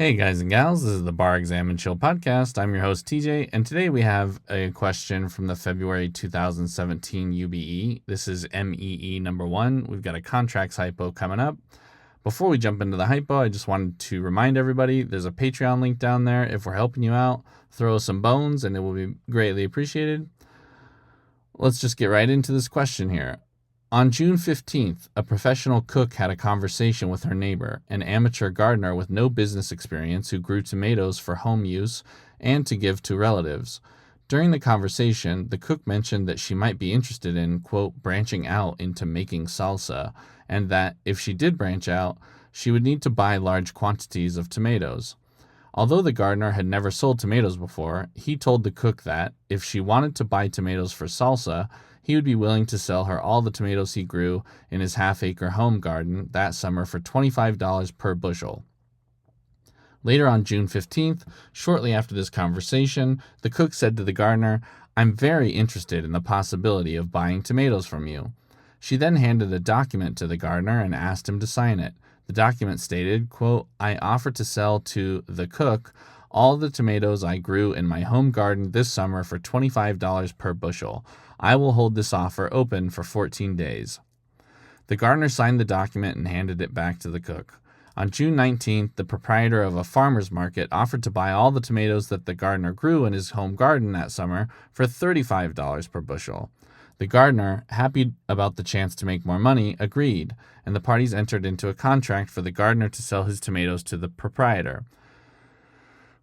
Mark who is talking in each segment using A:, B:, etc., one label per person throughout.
A: Hey guys and gals, this is the Bar Exam and Chill podcast. I'm your host TJ, and today we have a question from the February 2017 UBE. This is MEE number 1. We've got a contracts hypo coming up. Before we jump into the hypo, I just wanted to remind everybody there's a Patreon link down there. If we're helping you out, throw us some bones and it will be greatly appreciated. Let's just get right into this question here. On June 15th, a professional cook had a conversation with her neighbor, an amateur gardener with no business experience who grew tomatoes for home use and to give to relatives. During the conversation, the cook mentioned that she might be interested in, quote, branching out into making salsa, and that if she did branch out, she would need to buy large quantities of tomatoes. Although the gardener had never sold tomatoes before, he told the cook that, if she wanted to buy tomatoes for salsa, he would be willing to sell her all the tomatoes he grew in his half-acre home garden that summer for $25 per bushel. Later on June 15th, shortly after this conversation, the cook said to the gardener, "I'm very interested in the possibility of buying tomatoes from you." She then handed a document to the gardener and asked him to sign it. The document stated, quote, "I offer to sell to the cook all the tomatoes I grew in my home garden this summer for $25 per bushel. I will hold this offer open for 14 days. The gardener signed the document and handed it back to the cook. On June 19th, the proprietor of a farmer's market offered to buy all the tomatoes that the gardener grew in his home garden that summer for $35 per bushel. The gardener, happy about the chance to make more money, agreed, and the parties entered into a contract for the gardener to sell his tomatoes to the proprietor.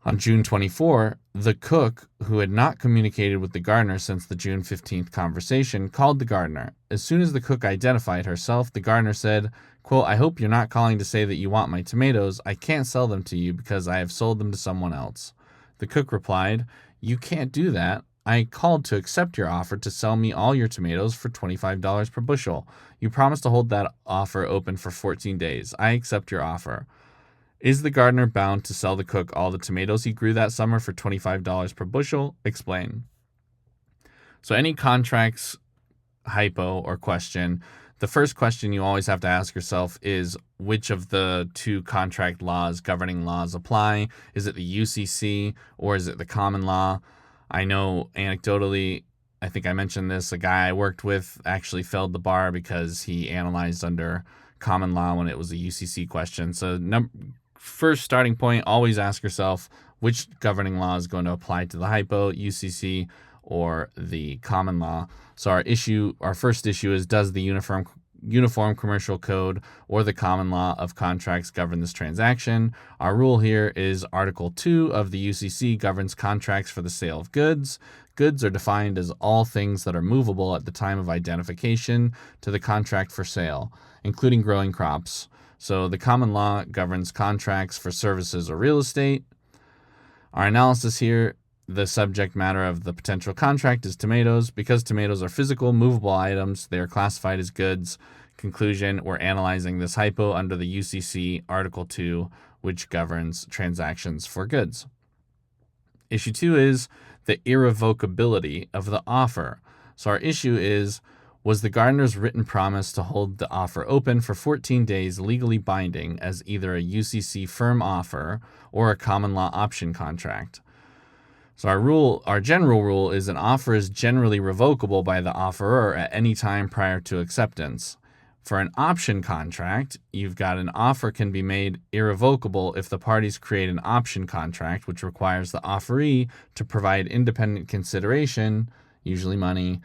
A: On June 24, the cook, who had not communicated with the gardener since the June 15th conversation, called the gardener. As soon as the cook identified herself, the gardener said, quote, "I hope you're not calling to say that you want my tomatoes. I can't sell them to you because I have sold them to someone else." The cook replied, "You can't do that. I called to accept your offer to sell me all your tomatoes for $25 per bushel. You promised to hold that offer open for 14 days. I accept your offer." Is the gardener bound to sell the cook all the tomatoes he grew that summer for $25 per bushel? Explain. So any contracts hypo or question, the first question you always have to ask yourself is which of the two contract laws, governing laws, apply? Is it the UCC or is it the common law? I know anecdotally, I think I mentioned this, a guy I worked with actually failed the bar because he analyzed under common law when it was a UCC question. So first starting point, always ask yourself which governing law is going to apply to the hypo, UCC, or the common law. So our first issue is, does the Uniform Commercial Code or the common law of contracts govern this transaction? Our rule here is Article 2 of the UCC governs contracts for the sale of goods. Goods are defined as all things that are movable at the time of identification to the contract for sale, including growing crops. So the common law governs contracts for services or real estate. Our analysis here, the subject matter of the potential contract is tomatoes. Because tomatoes are physical, movable items, they are classified as goods. Conclusion, we're analyzing this hypo under the UCC Article 2, which governs transactions for goods. Issue 2 is the irrevocability of the offer. So our issue is, was the gardener's written promise to hold the offer open for 14 days legally binding as either a UCC firm offer or a common law option contract? So our general rule is an offer is generally revocable by the offeror at any time prior to acceptance. For an option contract, you've got an offer can be made irrevocable if the parties create an option contract, which requires the offeree to provide independent consideration, usually money,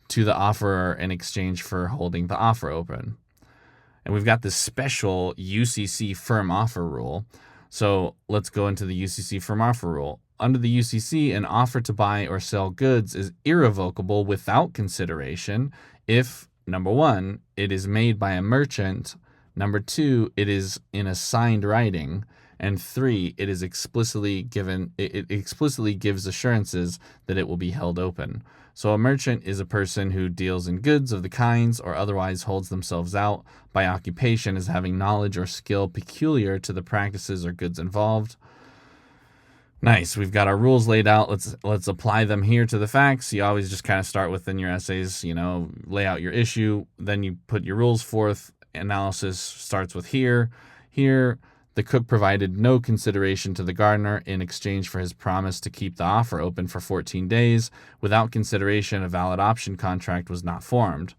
A: to the offerer in exchange for holding the offer open. And we've got this special UCC firm offer rule. So let's go into the UCC firm offer rule. Under the UCC, an offer to buy or sell goods is irrevocable without consideration if, number one, it is made by a merchant, number two, it is in a signed writing, and three, it explicitly gives assurances that it will be held open. So a merchant is a person who deals in goods of the kinds or otherwise holds themselves out by occupation as having knowledge or skill peculiar to the practices or goods involved. Nice. We've got our rules laid out. Let's apply them here to the facts. You always just kind of start within your essays, lay out your issue, then you put your rules forth. Analysis starts with here. Here, The cook provided no consideration to the gardener in exchange for his promise to keep the offer open for 14 days. Without consideration, a valid option contract was not formed.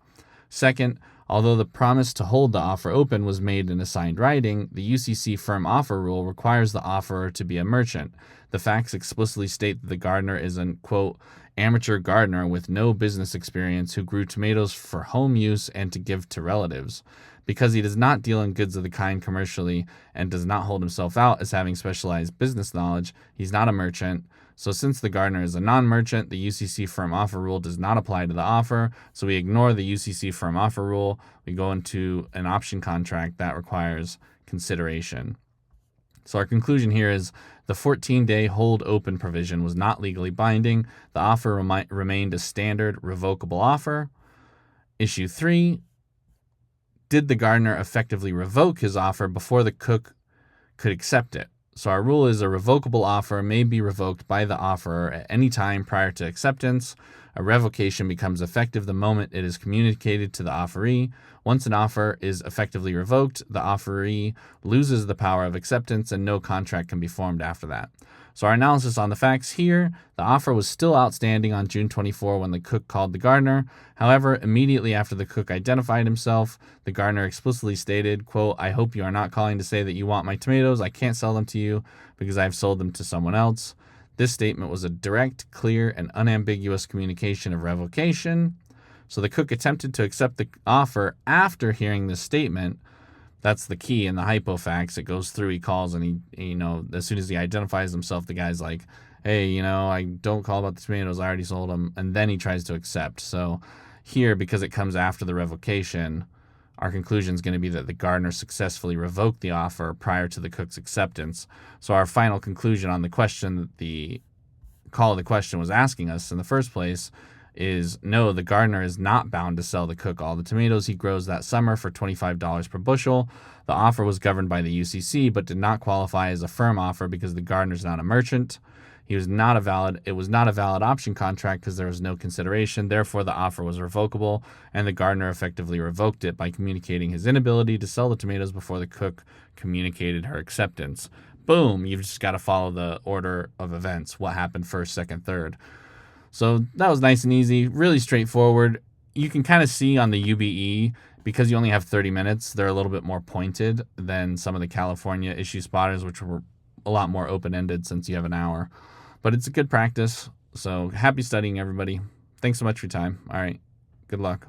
A: Second, although the promise to hold the offer open was made in assigned writing, the UCC firm offer rule requires the offerer to be a merchant. The facts explicitly state that the gardener is an, quote, amateur gardener with no business experience who grew tomatoes for home use and to give to relatives. Because he does not deal in goods of the kind commercially and does not hold himself out as having specialized business knowledge, he's not a merchant. So since the gardener is a non-merchant, the UCC firm offer rule does not apply to the offer. So we ignore the UCC firm offer rule. We go into an option contract that requires consideration. So our conclusion here is the 14-day hold open provision was not legally binding. The offer remained a standard revocable offer. Issue 3, did the gardener effectively revoke his offer before the cook could accept it? So our rule is a revocable offer may be revoked by the offerer at any time prior to acceptance. A revocation becomes effective the moment it is communicated to the offeree. Once an offer is effectively revoked, the offeree loses the power of acceptance and no contract can be formed after that. So our analysis on the facts here, the offer was still outstanding on June 24 when the cook called the gardener. However, immediately after the cook identified himself, the gardener explicitly stated, quote, I hope you are not calling to say that you want my tomatoes. I can't sell them to you because I've sold them to someone else. This statement was a direct, clear, and unambiguous communication of revocation. So the cook attempted to accept the offer after hearing this statement. That's the key in the hypofacts. It goes through, he calls, and he, as soon as he identifies himself, the guy's like, hey, I don't call about the tomatoes. I already sold them. And then he tries to accept. So here, because it comes after the revocation, our conclusion is going to be that the gardener successfully revoked the offer prior to the cook's acceptance. So our final conclusion on the question that the call of the question was asking us in the first place is no, the gardener is not bound to sell the cook all the tomatoes he grows that summer for $25 per bushel. The offer was governed by the UCC but did not qualify as a firm offer because the gardener is not a merchant. It was not a valid option contract because there was no consideration. Therefore, the offer was revocable, and the gardener effectively revoked it by communicating his inability to sell the tomatoes before the cook communicated her acceptance. Boom, you've just got to follow the order of events, what happened first, second, third. So that was nice and easy, really straightforward. You can kind of see on the UBE, because you only have 30 minutes, they're a little bit more pointed than some of the California issue spotters, which were a lot more open-ended since you have an hour. But it's a good practice. So happy studying, everybody. Thanks so much for your time. All right. Good luck.